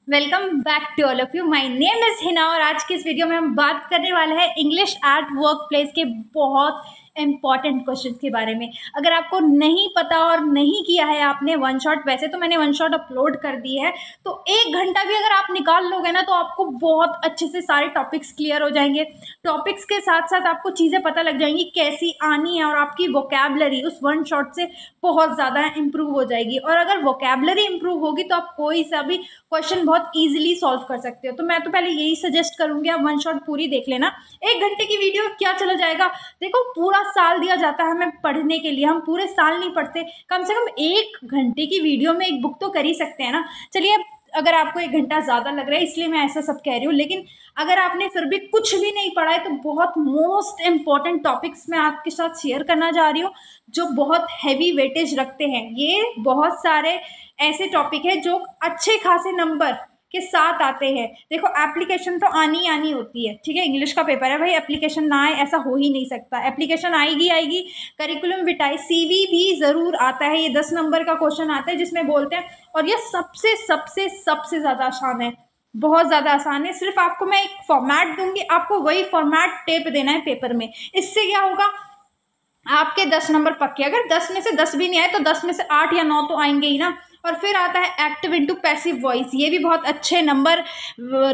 Welcome back to all of you. My name is Hina और आज की इस वीडियो में हम बात करने वाले हैं इंग्लिश एट वर्क प्लेस के बहुत इंपॉर्टेंट क्वेश्चन के बारे में। अगर आपको नहीं पता और नहीं किया है आपने वन शॉट, वैसे तो मैंने वन शॉट अपलोड कर दी है, तो 1 घंटा भी अगर आप निकाल लोगे ना तो आपको बहुत अच्छे से सारे टॉपिक्स क्लियर हो जाएंगे। टॉपिक्स के साथ साथ आपको चीज़ें पता लग जाएंगी कैसी आनी है और आपकी वोकैबलरी उस वन शॉट से बहुत ज़्यादा इंप्रूव हो जाएगी। और अगर वोकैबलरी इंप्रूव होगी तो आप कोई सा भी क्वेश्चन बहुत इजीली सॉल्व कर सकते हो। तो मैं तो पहले यही सजेस्ट करूंगी, आप वन शॉट पूरी देख लेना। 1 घंटे की वीडियो क्या चला जाएगा। देखो, पूरा साल दिया जाता है हमें पढ़ने के लिए, हम पूरे साल नहीं पढ़ते, कम से कम 1 घंटे की वीडियो में एक बुक तो कर ही सकते हैं ना। चलिए, अगर आपको 1 घंटा ज़्यादा लग रहा है इसलिए मैं ऐसा सब कह रही हूँ, लेकिन अगर आपने फिर भी कुछ भी नहीं पढ़ा है तो बहुत मोस्ट इंपॉर्टेंट टॉपिक्स मैं आपके साथ शेयर करना जा रही हूँ जो बहुत हैवी वेटेज रखते हैं। ये बहुत सारे ऐसे टॉपिक है जो अच्छे खासे नंबर के साथ आते हैं। देखो, एप्लीकेशन तो आनी होती है, ठीक है, इंग्लिश का पेपर है भाई, एप्लीकेशन ना आए ऐसा हो ही नहीं सकता। एप्लीकेशन आएगी। करिकुलम विटाई सीवी भी ज़रूर आता है, ये 10 नंबर का क्वेश्चन आता है जिसमें बोलते हैं, और ये सबसे सबसे सबसे ज़्यादा आसान है, बहुत ज़्यादा आसान है। सिर्फ आपको मैं एक फॉर्मेट दूंगी, आपको वही फॉर्मेट टेप देना है पेपर में। इससे क्या होगा, आपके 10 नंबर पक्के। अगर 10 में से 10 भी नहीं आए तो 10 में से 8 या 9 तो आएंगे ही ना। और फिर आता है एक्टिव इंटू पैसिव वॉइस, ये भी बहुत अच्छे नंबर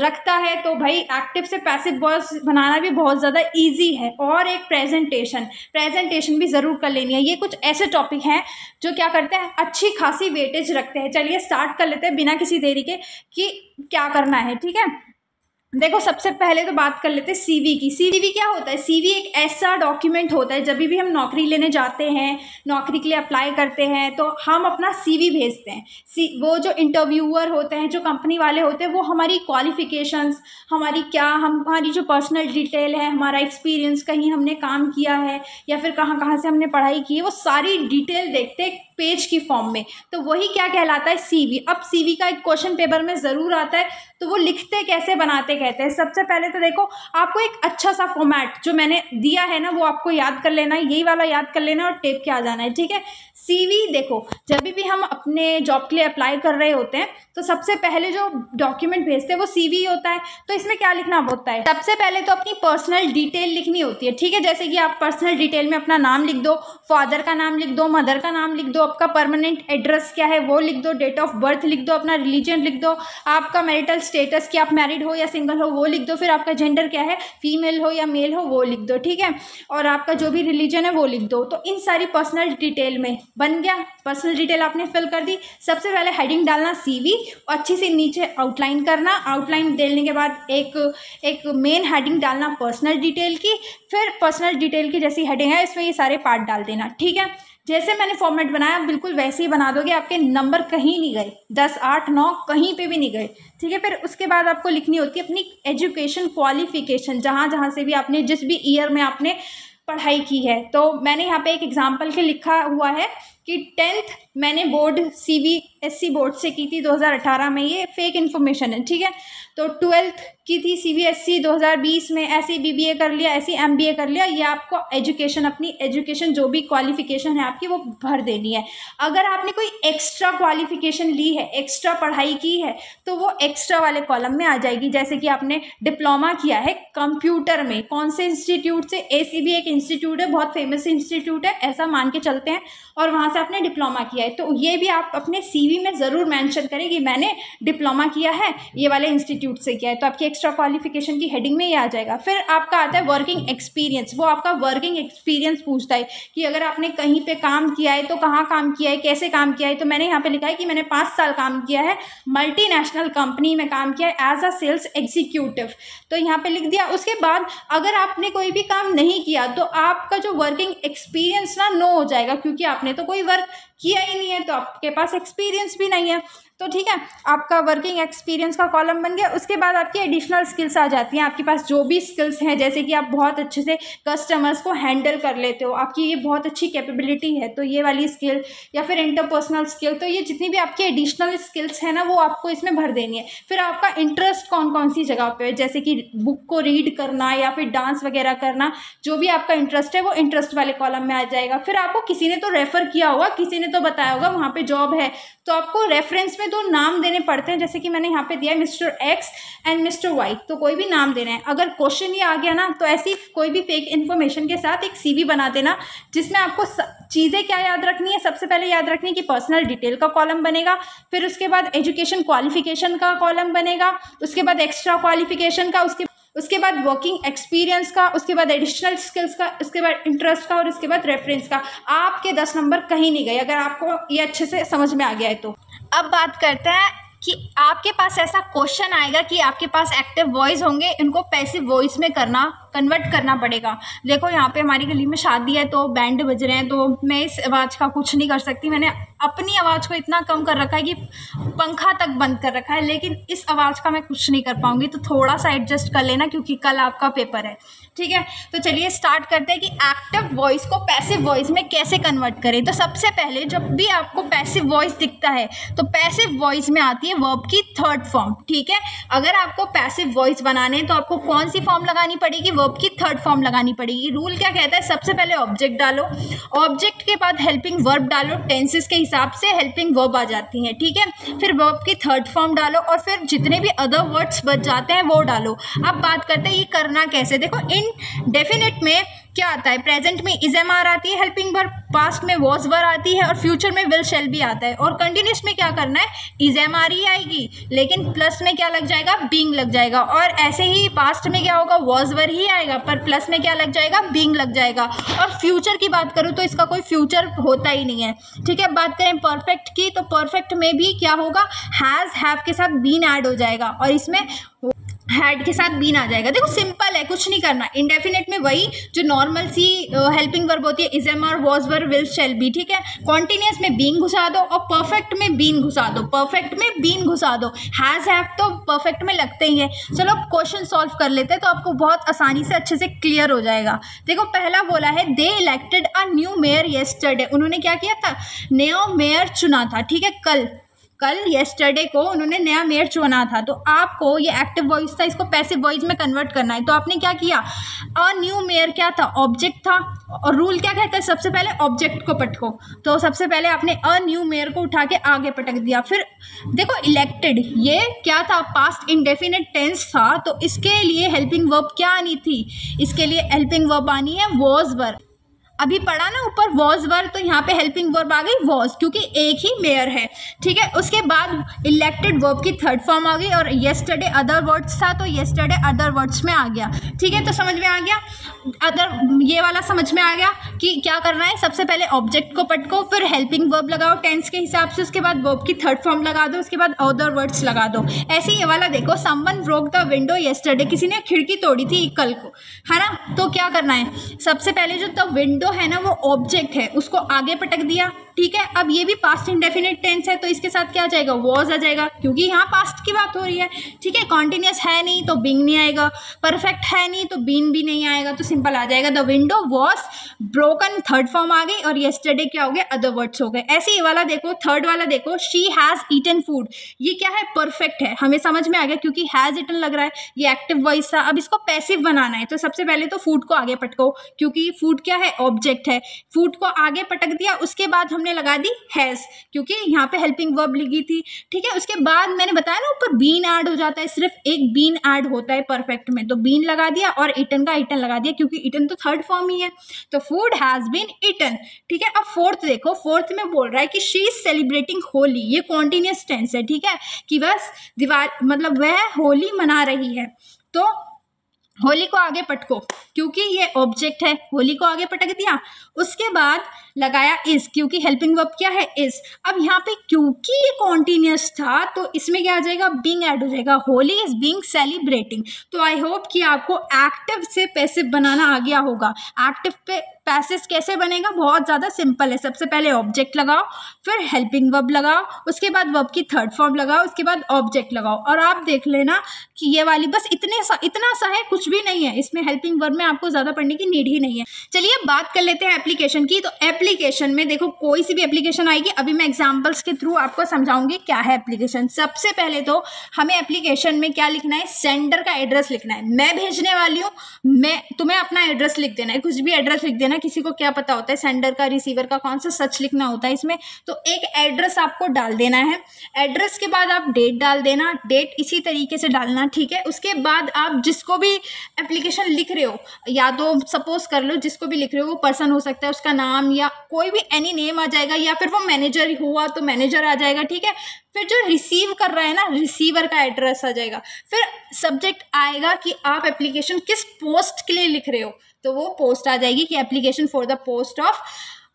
रखता है। तो भाई, एक्टिव से पैसिव वॉइस बनाना भी बहुत ज़्यादा इजी है। और एक प्रेजेंटेशन भी ज़रूर कर लेनी है। ये कुछ ऐसे टॉपिक हैं जो क्या करते हैं, अच्छी खासी वेटेज रखते हैं। चलिए स्टार्ट कर लेते हैं बिना किसी देरी के कि क्या करना है, ठीक है। देखो, सबसे पहले तो बात कर लेते हैं सीवी की। सीवी क्या होता है? सीवी एक ऐसा डॉक्यूमेंट होता है, जब भी हम नौकरी लेने जाते हैं, नौकरी के लिए अप्लाई करते हैं, तो हम अपना सीवी भेजते हैं। वो जो इंटरव्यूअर होते हैं, जो कंपनी वाले होते हैं, वो हमारी क्वालिफिकेशंस, हमारी जो पर्सनल डिटेल है, हमारा एक्सपीरियंस, कहीं हमने काम किया है या फिर कहाँ कहाँ से हमने पढ़ाई की है, वो सारी डिटेल देखते हैं पेज की फॉर्म में। तो वही क्या कहलाता है, सीवी। अब सीवी का एक क्वेश्चन पेपर में ज़रूर आता है, तो वो लिखते कैसे, बनाते कहते हैं। सबसे पहले तो देखो, आपको एक अच्छा सा फॉर्मेट जो मैंने दिया है ना, वो आपको याद कर लेना है, यही वाला याद कर लेना है और टेप के आ जाना है, ठीक है। सीवी देखो, जब भी हम अपने जॉब के लिए अप्लाई कर रहे होते हैं तो सबसे पहले जो डॉक्यूमेंट भेजते हैं वो सीवी होता है। तो इसमें क्या लिखना होता है, सबसे पहले तो अपनी पर्सनल डिटेल लिखनी होती है, ठीक है। जैसे कि आप पर्सनल डिटेल में अपना नाम लिख दो, फादर का नाम लिख दो, मदर का नाम लिख दो, आपका परमानेंट एड्रेस क्या है वो लिख दो, डेट ऑफ बर्थ लिख दो, अपना रिलीजन लिख दो, आपका मैरिटल स्टेटस कि आप मैरिड हो या सिंगल हो वो लिख दो, फिर आपका जेंडर क्या है, फीमेल हो या मेल हो वो लिख दो, ठीक है। और आपका जो भी रिलीजन है वो लिख दो। तो इन सारी पर्सनल डिटेल में बन गया, पर्सनल डिटेल आपने फिल कर दी। सबसे पहले हेडिंग डालना सीवी, अच्छी से नीचे आउटलाइन करना, आउटलाइन देने के बाद एक मेन हेडिंग डालना पर्सनल डिटेल की, फिर पर्सनल डिटेल की जैसी हेडिंग है इसमें ये सारे पार्ट डाल देना, ठीक है। जैसे मैंने फॉर्मेट बनाया बिल्कुल वैसे ही बना दोगे, आपके नंबर कहीं नहीं गए, 10, 8, 9 कहीं पे भी नहीं गए, ठीक है। फिर उसके बाद आपको लिखनी होती है अपनी एजुकेशन क्वालिफिकेशन, जहाँ से भी आपने, जिस भी ईयर में आपने पढ़ाई की है। तो मैंने यहाँ पे एक एग्जाम्पल के लिखा हुआ है कि 10th मैंने बोर्ड CBSE बोर्ड से की थी 2018 में, ये फेक इन्फॉर्मेशन है, ठीक है। तो 12th की थी CBSE 2020 में, ऐसे BBA कर लिया, ऐसे MBA कर लिया। ये आपको एजुकेशन, अपनी एजुकेशन जो भी क्वालिफिकेशन है आपकी वो भर देनी है। अगर आपने कोई एक्स्ट्रा क्वालिफिकेशन ली है, एक्स्ट्रा पढ़ाई की है, तो वो एक्स्ट्रा वाले कॉलम में आ जाएगी। जैसे कि आपने डिप्लोमा किया है कंप्यूटर में, कौन से इंस्टीट्यूट से, ACB एक इंस्टीट्यूट है, बहुत फेमस इंस्टीट्यूट है ऐसा मान के चलते हैं, और वहाँ से आपने डिप्लोमा किया है, तो ये भी आप अपने CV में ज़रूर मेंशन करें कि मैंने डिप्लोमा किया है ये वाले इंस्टीट्यूट से किया है। तो आपकी एक्स्ट्रा क्वालिफिकेशन की हेडिंग में ये आ जाएगा। फिर आपका आता है वर्किंग एक्सपीरियंस, वो आपका वर्किंग एक्सपीरियंस पूछता है कि अगर आपने कहीं पे काम किया है तो कहाँ काम किया है, कैसे काम किया है। तो मैंने यहाँ पे लिखा है कि मैंने 5 साल काम किया है, मल्टीनेशनल कंपनी में काम किया है एज अ सेल्स एग्जीक्यूटिव, तो यहाँ पे लिख दिया। उसके बाद अगर आपने कोई भी काम नहीं किया तो आपका जो वर्किंग एक्सपीरियंस ना नो हो जाएगा, क्योंकि आपने तो कोई वर्क किया ही नहीं है, तो आपके पास एक्सपीरियंस भी नहीं है। तो ठीक है, आपका वर्किंग एक्सपीरियंस का कॉलम बन गया। उसके बाद आपकी एडिशनल स्किल्स आ जाती हैं, आपके पास जो भी स्किल्स हैं, जैसे कि आप बहुत अच्छे से कस्टमर्स को हैंडल कर लेते हो, आपकी ये बहुत अच्छी कैपेबिलिटी है, तो ये वाली स्किल, या फिर इंटरपर्सनल स्किल, तो ये जितनी भी आपकी एडिशनल स्किल्स हैं ना वो आपको इसमें भर देनी है। फिर आपका इंटरेस्ट कौन कौन सी जगह पे है, जैसे कि बुक को रीड करना या फिर डांस वगैरह करना, जो भी आपका इंटरेस्ट है वो इंटरेस्ट वाले कॉलम में आ जाएगा। फिर आपको किसी ने तो रेफर किया होगा, किसी ने तो बताया होगा वहाँ पे जॉब है, तो आपको रेफरेंस में तो नाम देने पड़ते हैं, जैसे कि मैंने यहाँ पे दिया है mister X and mister Y, तो कोई भी नाम देना है। अगर क्वेश्चन ये आ गया ना तो ऐसी कोई भी फेक इन्फॉर्मेशन के साथ एक CV बना देना, जिसमें आपको चीज़ें क्या याद रखनी है। सबसे पहले याद रखनी है कि पर्सनल डिटेल का कॉलम बनेगा, फिर उसके बाद एजुकेशन क्वालिफिकेशन का कॉलम बनेगा, उसके बाद एक्स्ट्रा क्वालिफिकेशन का, उसके बाद वर्किंग एक्सपीरियंस का, उसके बाद एडिशनल स्किल्स का, उसके बाद इंटरेस्ट का और उसके बाद रेफरेंस का। आपके 10 नंबर कहीं नहीं गए अगर आपको ये अच्छे से समझ में आ गया है तो। अब बात करते हैं कि आपके पास ऐसा क्वेश्चन आएगा कि आपके पास एक्टिव वॉइस होंगे, इनको पैसिव वॉइस में कन्वर्ट करना पड़ेगा। देखो यहाँ पे हमारी गली में शादी है तो बैंड बज रहे हैं, तो मैं इस आवाज़ का कुछ नहीं कर सकती। मैंने अपनी आवाज़ को इतना कम कर रखा है कि पंखा तक बंद कर रखा है, लेकिन इस आवाज़ का मैं कुछ नहीं कर पाऊंगी, तो थोड़ा सा एडजस्ट कर लेना क्योंकि कल आपका पेपर है, ठीक है। तो चलिए स्टार्ट करते हैं कि एक्टिव वॉइस को पैसिव वॉइस में कैसे कन्वर्ट करें। तो सबसे पहले जब भी आपको पैसिव वॉइस दिखता है तो पैसिव वॉइस में आती है वर्ब की थर्ड फॉर्म, ठीक है। अगर आपको पैसिव वॉइस बनाने हैं तो आपको कौन सी फॉर्म लगानी पड़ेगी, वर्ब की थर्ड फॉर्म लगानी पड़ेगी। रूल क्या कहता है, सबसे पहले ऑब्जेक्ट डालो, ऑब्जेक्ट के बाद हेल्पिंग वर्ब डालो, टेंसेस के हिसाब से हेल्पिंग वर्ब आ जाती हैं, ठीक है। फिर वर्ब की थर्ड फॉर्म डालो और फिर जितने भी अदर वर्ड्स बच जाते हैं वो डालो। अब बात करते हैं ये करना कैसे। देखो इंडेफिनिट में क्या आता है, प्रेजेंट में इज एम आर आती है हेल्पिंग वर्ब, पास्ट में वॉज वर आती है और फ्यूचर में विल शेल भी आता है। और कंटिन्यूस में क्या करना है, इज एम आर ही आएगी लेकिन प्लस में क्या लग जाएगा, बीइंग लग जाएगा। और ऐसे ही पास्ट में क्या होगा, वॉज वर ही आएगा पर प्लस में क्या लग जाएगा, बीइंग लग जाएगा। और फ्यूचर की बात करूँ तो इसका कोई फ्यूचर होता ही नहीं है, ठीक है। बात करें परफेक्ट की तो परफेक्ट में भी क्या होगा, हैज़ हैव के साथ बीन ऐड हो जाएगा और इसमें हैड के साथ बीन आ जाएगा। देखो सिंपल है, कुछ नहीं करना। इंडेफिनिट में वही जो नॉर्मल सी हेल्पिंग वर्ब होती है, is am are, was were, will shall be, ठीक है। कॉन्टिन्यूस में बीइंग घुसा दो और परफेक्ट में बीन घुसा दो, परफेक्ट में बीन घुसा दो। हैज हैव तो परफेक्ट में लगते ही है। चलो क्वेश्चन सॉल्व कर लेते हैं तो आपको बहुत आसानी से अच्छे से क्लियर हो जाएगा। देखो पहला बोला है they elected a new mayor yesterday, उन्होंने क्या किया था, नया मेयर चुना था, ठीक है। कल येस्टरडे को उन्होंने नया मेयर चुना था। तो आपको ये एक्टिव वॉइस था, इसको पैसिव वॉइस में कन्वर्ट करना है। तो आपने क्या किया, अ न्यू मेयर क्या था, ऑब्जेक्ट था और रूल क्या कहता है, सबसे पहले ऑब्जेक्ट को पटको। तो सबसे पहले आपने अ न्यू मेयर को उठा के आगे पटक दिया। फिर देखो इलेक्टेड ये क्या था, पास्ट इंडेफिनिट टेंस था, तो इसके लिए हेल्पिंग वर्ब क्या आनी थी, इसके लिए हेल्पिंग वर्ब आनी है वॉज वर। अभी पढ़ा ना ऊपर वॉज वर, तो यहाँ पे हेल्पिंग वर्ब आ गई वॉज, क्योंकि एक ही मेयर है, ठीक है। उसके बाद इलेक्टेड वर्ब की थर्ड फॉर्म आ गई और येस्टरडे अदर वर्ड्स था तो येस्टरडे अदर वर्ड्स में आ गया, ठीक है। तो समझ में आ गया, अदर ये वाला समझ में आ गया कि क्या करना है। सबसे पहले ऑब्जेक्ट को पटको, फिर हेल्पिंग वर्ब लगाओ टेंस के हिसाब से, उसके बाद वर्ब की थर्ड फॉर्म लगा दो, उसके बाद अदर वर्ड्स लगा दो। ऐसे ये वाला देखो, someone broke the window yesterday, किसी ने खिड़की तोड़ी थी कल को, है ना। तो क्या करना है, सबसे पहले जो द विंडो है ना वो ऑब्जेक्ट है, उसको आगे पटक दिया, ठीक है। अब ये भी पास्ट इंडेफिनिट टेंस है तो इसके साथ क्या आ जाएगा, वॉज आ जाएगा, क्योंकि यहाँ पास्ट की बात हो रही है, ठीक है। कॉन्टिन्यूस है नहीं तो बीइंग नहीं आएगा, परफेक्ट है नहीं तो बीन भी नहीं आएगा, तो सिंपल आ जाएगा the window was broken, third form आ गई और येस्टरडे क्या हो गया, अदर वर्ड्स हो गए। ऐसे ये वाला देखो, थर्ड वाला देखो, शी हैज़ ईटन फूड, ये क्या है, परफेक्ट है, हमें समझ में आ गया क्योंकि हैज़ ईटन लग रहा है, ये एक्टिव वॉइस था। अब इसको पैसिव बनाना है तो सबसे पहले तो फूड को आगे पटको, क्योंकि फूड क्या है, ऑब्जेक्ट है। फूड को आगे पटक दिया, उसके बाद हमने लगा दी हैज़, क्योंकि यहाँ पे हेल्पिंग वर्ब लिखी थी, ठीक है। उसके बाद मैंने बताया ना ऊपर बीन ऐड हो जाता है, सिर्फ एक बीन ऐड होता है परफेक्ट में, तो बीन लगा दिया और ईटन का ईटन लगा दिया, क्योंकि ईटन तो थर्ड फॉर्म ही है, तो फूड हैज़ बीन ईटन, ठीक है। अब फोर्थ देखो, फोर्थ में बोल रहा है कि शी इज सेलिब्रेटिंग होली, ये कॉन्टिन्यूस टेंस है, ठीक है, कि बस दिवाली मतलब वह होली मना रही है। तो होली को आगे पटको, क्योंकि ये ऑब्जेक्ट है, होली को आगे पटक दिया, उसके बाद लगाया इज, क्योंकि हेल्पिंग वर्ब क्या है, इज। अब यहाँ पे क्योंकि ये कॉन्टिन्यूस था तो इसमें क्या आ जाएगा, बीइंग ऐड हो जाएगा, होली इज बीइंग सेलिब्रेटिंग। तो आई होप कि आपको एक्टिव से पैसिव बनाना आ गया होगा। एक्टिव पे पैसिव कैसे बनेगा, बहुत ज़्यादा सिंपल है। सबसे पहले ऑब्जेक्ट लगाओ, फिर हेल्पिंग वर्ब लगाओ, उसके बाद वर्ब की थर्ड फॉर्म लगाओ, उसके बाद ऑब्जेक्ट लगाओ, और आप देख लेना कि ये वाली बस इतना सा है, कुछ भी नहीं है इसमें, हेल्पिंग वर्ब में आपको ज़्यादा पढ़ने की नीड ही नहीं है। चलिए बात कर लेते हैं एप्लीकेशन की। तो एप्लीकेशन में देखो, कोई सी भी एप्लीकेशन आएगी, अभी मैं एग्जांपल्स के थ्रू आपको समझाऊंगी क्या है एप्लीकेशन। सबसे पहले तो हमें एप्लीकेशन में क्या लिखना है, सेंडर का एड्रेस लिखना है। मैं भेजने वाली हूँ, मैं तुम्हें अपना एड्रेस लिख देना है, कुछ भी एड्रेस लिख देना देना, किसी को क्या पता होता है सेंडर का रिसीवर का कौन सा सच लिखना होता है इसमें। तो एक एड्रेस आपको डाल देना है, एड्रेस के बाद आप डेट डाल देना, डेट इसी तरीके से डालना, ठीक है। उसके बाद आप जिसको भी एप्लीकेशन लिख रहे हो, या तो सपोज कर लो जिसको भी लिख रहे हो वो पर्सन हो सकता है, उसका नाम या कोई भी एनी नेम आ जाएगा, या फिर वो मैनेजर हुआ तो मैनेजर आ जाएगा, ठीक है। फिर जो रिसीव कर रहा है ना, रिसीवर का एड्रेस आ जाएगा। फिर सब्जेक्ट आएगा कि आप एप्लीकेशन किस पोस्ट के लिए लिख रहे हो, तो वो पोस्ट आ जाएगी कि application for the post of,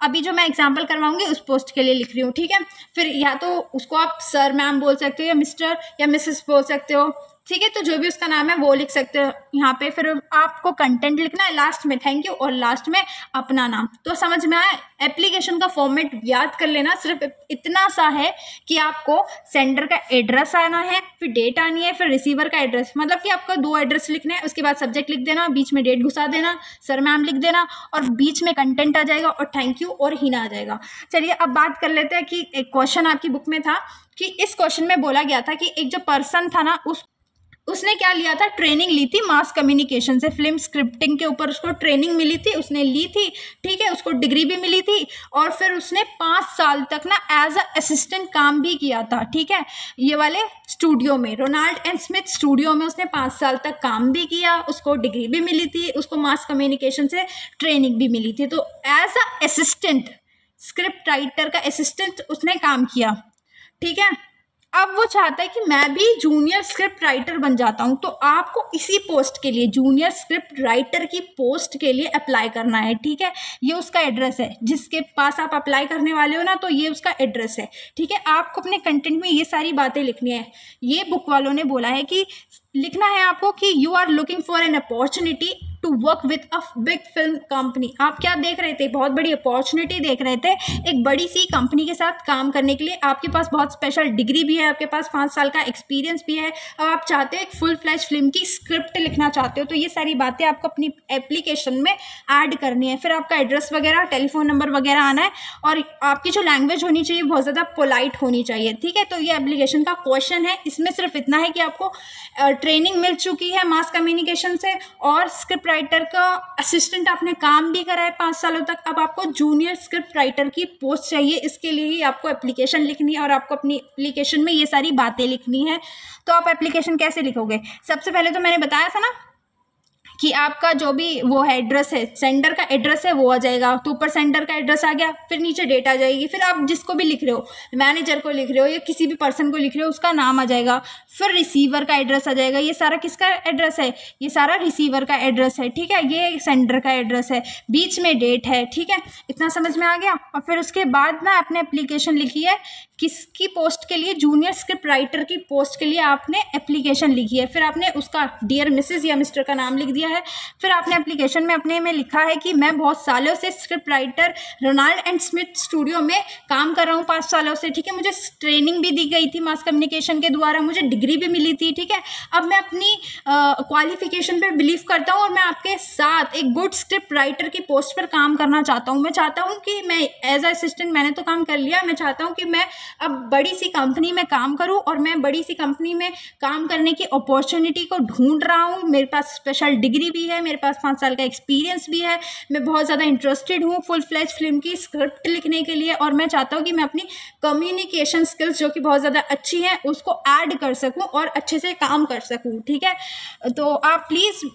अभी जो मैं एग्जांपल करवाऊंगी उस पोस्ट के लिए लिख रही हूँ, ठीक है। फिर या तो उसको आप सर मैम बोल सकते हो, या मिस्टर या मिसेस बोल सकते हो, ठीक है। तो जो भी उसका नाम है वो लिख सकते हो यहाँ पे। फिर आपको कंटेंट लिखना है, लास्ट में थैंक यू और लास्ट में अपना नाम। तो समझ में आया, एप्लीकेशन का फॉर्मेट याद कर लेना, सिर्फ इतना सा है कि आपको सेंडर का एड्रेस आना है, फिर डेट आनी है, फिर रिसीवर का एड्रेस, मतलब कि आपको 2 एड्रेस लिखने हैं। उसके बाद सब्जेक्ट लिख देना, बीच में डेट घुसा देना, सर मैम लिख देना, और बीच में कंटेंट आ जाएगा और थैंक यू और हिना आ जाएगा। चलिए अब बात कर लेते हैं कि एक क्वेश्चन आपकी बुक में था कि इस क्वेश्चन में बोला गया था कि एक जो पर्सन था ना, उसने क्या लिया था, ट्रेनिंग ली थी मास कम्युनिकेशन से, फिल्म स्क्रिप्टिंग के ऊपर उसको ट्रेनिंग मिली थी, उसने ली थी, ठीक है। उसको डिग्री भी मिली थी और फिर उसने 5 साल तक ना एज अ असिस्टेंट काम भी किया था, ठीक है। ये वाले स्टूडियो में, रोनाल्ड एंड स्मिथ स्टूडियो में उसने 5 साल तक काम भी किया, उसको डिग्री भी मिली थी, उसको मास कम्युनिकेशन से ट्रेनिंग भी मिली थी। तो as a assistant, script writer का असिस्टेंट उसने काम किया, ठीक है। अब वो चाहता है कि मैं भी जूनियर स्क्रिप्ट राइटर बन जाता हूँ, तो आपको इसी पोस्ट के लिए, जूनियर स्क्रिप्ट राइटर की पोस्ट के लिए अप्लाई करना है, ठीक है। ये उसका एड्रेस है, जिसके पास आप अप्लाई करने वाले हो ना, तो ये उसका एड्रेस है, ठीक है। आपको अपने कंटेंट में ये सारी बातें लिखनी है। ये बुक वालों ने बोला है कि लिखना है आपको कि you are looking for an opportunity to work with a big film company. आप क्या देख रहे थे, बहुत बड़ी अपॉर्चुनिटी देख रहे थे एक बड़ी सी कंपनी के साथ काम करने के लिए। आपके पास बहुत स्पेशल डिग्री भी है, आपके पास 5 साल का एक्सपीरियंस भी है, और आप चाहते हो एक फुल फ्लैश फिल्म की स्क्रिप्ट लिखना चाहते हो। तो ये सारी बातें आपको अपनी एप्लीकेशन में ऐड करनी है। फिर आपका एड्रेस वगैरह, टेलीफोन नंबर वगैरह आना है, और आपकी जो लैंग्वेज होनी चाहिए बहुत ज़्यादा पोलाइट होनी चाहिए, ठीक है। तो ये एप्लीकेशन का क्वेश्चन है। इसमें सिर्फ इतना है कि आपको ट्रेनिंग मिल चुकी है मास कम्युनिकेशन से, और स्क्रिप्ट राइटर का असिस्टेंट आपने काम भी करा है 5 सालों तक। अब आपको जूनियर स्क्रिप्ट राइटर की पोस्ट चाहिए, इसके लिए ही आपको एप्लीकेशन लिखनी है, और आपको अपनी एप्लीकेशन में ये सारी बातें लिखनी है। तो आप एप्लीकेशन कैसे लिखोगे, सबसे पहले तो मैंने बताया था ना कि आपका जो भी वो है एड्रेस है, सेंडर का एड्रेस है वो आ जाएगा। तो ऊपर सेंडर का एड्रेस आ गया, फिर नीचे डेट आ जाएगी, फिर आप जिसको भी लिख रहे हो, मैनेजर को लिख रहे हो या किसी भी पर्सन को लिख रहे हो, उसका नाम आ जाएगा। फिर रिसीवर का एड्रेस आ जाएगा। ये सारा किसका एड्रेस है, ये सारा रिसीवर का एड्रेस है, ठीक है। ये सेंडर का एड्रेस है, बीच में डेट है, ठीक है। इतना समझ में आ गया। और फिर उसके बाद ना आपने एप्लीकेशन लिखी है, किसकी पोस्ट के लिए, जूनियर स्क्रिप्ट राइटर की पोस्ट के लिए आपने एप्लीकेशन लिखी है। फिर आपने उसका डियर मिसेस या मिस्टर का नाम लिख दिया है। फिर आपने एप्लीकेशन में अपने में लिखा है कि मैं बहुत सालों से script writer Ronald and Smith studio में काम कर रहा हूँ 5 सालों से, ठीक है। मुझे ट्रेनिंग भी दी गई थी मास कम्युनिकेशन के द्वारा, मुझे डिग्री भी मिली थी, ठीक है। अब मैं अपनी क्वालिफिकेशन पे बिलीव करता हूँ और मैं आपके साथ एक गुड स्क्रिप्ट राइटर की पोस्ट पर काम करना चाहता हूँ। मैं चाहता हूँ कि मैं एज अ असिस्टेंट मैंने तो काम कर लिया, मैं चाहता हूँ कि मैं अब बड़ी सी कंपनी में काम करूं, और मैं बड़ी सी कंपनी में काम करने की अपॉर्चुनिटी को ढूंढ रहा हूं। मेरे पास स्पेशल डिग्री भी है, मेरे पास 5 साल का एक्सपीरियंस भी है, मैं बहुत ज़्यादा इंटरेस्टेड हूं फुल फ्लैश फिल्म की स्क्रिप्ट लिखने के लिए, और मैं चाहता हूं कि मैं अपनी कम्युनिकेशन स्किल्स जो कि बहुत ज़्यादा अच्छी हैं उसको ऐड कर सकूँ और अच्छे से काम कर सकूँ, ठीक है। तो आप प्लीज़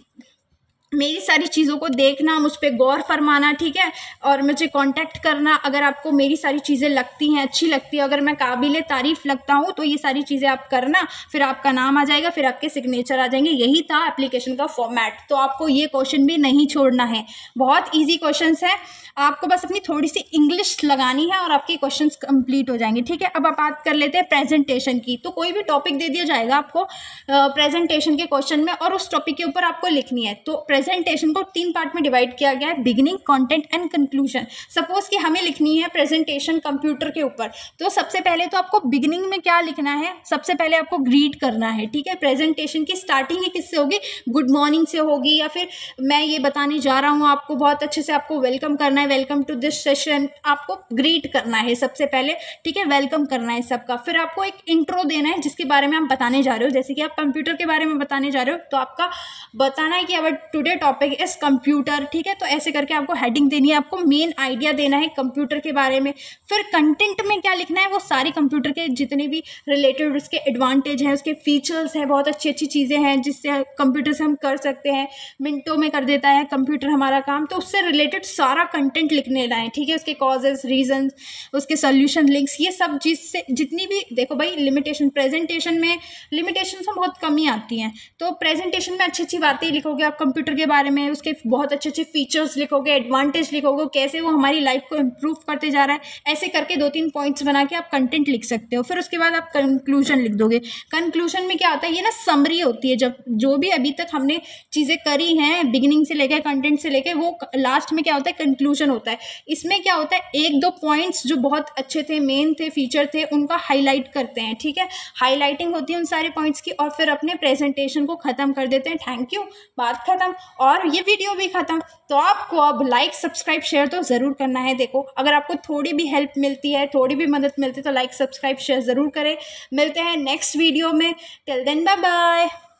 मेरी सारी चीज़ों को देखना, मुझ पर गौर फरमाना, ठीक है। और मुझे कांटेक्ट करना अगर आपको मेरी सारी चीज़ें लगती हैं, अच्छी लगती है, अगर मैं काबिल तारीफ़ लगता हूँ तो ये सारी चीज़ें आप करना। फिर आपका नाम आ जाएगा, फिर आपके सिग्नेचर आ जाएंगे। यही था एप्लीकेशन का फॉर्मेट। तो आपको ये क्वेश्चन भी नहीं छोड़ना है, बहुत ईजी क्वेश्चन है। आपको बस अपनी थोड़ी सी इंग्लिश लगानी है और आपके क्वेश्चन कंप्लीट हो जाएंगे, ठीक है। अब आप बात कर लेते हैं प्रेजेंटेशन की। तो कोई भी टॉपिक दे दिया जाएगा आपको प्रेजेंटेशन के क्वेश्चन में, और उस टॉपिक के ऊपर आपको लिखनी है। तो प्रेजेंटेशन को 3 पार्ट में डिवाइड किया गया है, beginning, content and conclusion. Suppose कि हमें लिखनी है प्रेजेंटेशन कंप्यूटर के ऊपर, तो सबसे पहले तो आपको बिगिनिंग में क्या लिखना है, सबसे पहले आपको ग्रीट करना है, ठीक है। प्रेजेंटेशन की स्टार्टिंग ही किससे होगी, गुड मॉर्निंग से होगी, या फिर मैं ये बताने जा रहा हूँ आपको, बहुत अच्छे से आपको वेलकम करना है, वेलकम टू दिस सेशन, आपको ग्रीट करना है सबसे पहले, ठीक है, वेलकम करना है सबका। फिर आपको एक इंट्रो देना है जिसके बारे में आप बताने जा रहे हो, जैसे कि आप कंप्यूटर के बारे में बताने जा रहे हो, तो आपका बताना है कि our today today topic is computer, ठीक है। तो ऐसे करके आपको हेडिंग देनी है, आपको मेन आइडिया देना है कंप्यूटर के बारे में। फिर कंटेंट में क्या लिखना है, वो सारी कंप्यूटर के जितने भी रिलेटेड उसके एडवांटेज हैं, उसके फीचर्स हैं, बहुत अच्छी अच्छी चीज़ें हैं जिससे कंप्यूटर से हम कर सकते हैं, मिनटों में कर देता है कंप्यूटर हमारा काम। तो उससे रिलेटेड सारा कंटेंट लिखने लाएँ, ठीक है। उसके कॉजेज, रीजन, उसके सोल्यूशन, लिंक्स, ये सब चीज़ से जितनी भी, देखो भाई लिमिटेशन, प्रेजेंटेशन में लिमिटेशन से बहुत कम ही आती हैं। तो प्रेजेंटेशन में अच्छी अच्छी बातें लिखोगे आप कंप्यूटर के बारे में, उसके बहुत अच्छे अच्छे फीचर्स लिखोगे, एडवांटेज लिखोगे, कैसे वो हमारी लाइफ को इम्प्रूव करते जा रहा है। ऐसे करके 2-3 पॉइंट्स बना के आप कंटेंट लिख सकते हो। फिर उसके बाद आप कंक्लूजन लिख दोगे। कंक्लूजन में क्या होता है, ये ना समरी होती है, जब जो भी अभी तक हमने चीज़ें करी हैं बिगिनिंग से लेकर, कंटेंट से लेकर, वो लास्ट में क्या होता है, कंक्लूजन होता है। इसमें क्या होता है, 1-2 पॉइंट्स जो बहुत अच्छे थे, मेन थे, फीचर थे, उनका हाईलाइट करते हैं, ठीक है। हाईलाइटिंग होती है उन सारे पॉइंट्स की, और फिर अपने प्रेजेंटेशन को ख़त्म कर देते हैं। थैंक यू, बात ख़त्म और ये वीडियो भी ख़त्म। तो आपको अब लाइक, सब्सक्राइब, शेयर तो ज़रूर करना है। देखो, अगर आपको थोड़ी भी हेल्प मिलती है, थोड़ी भी मदद मिलती है, तो लाइक, सब्सक्राइब, शेयर ज़रूर करें। मिलते हैं नेक्स्ट वीडियो में। Till then bye bye.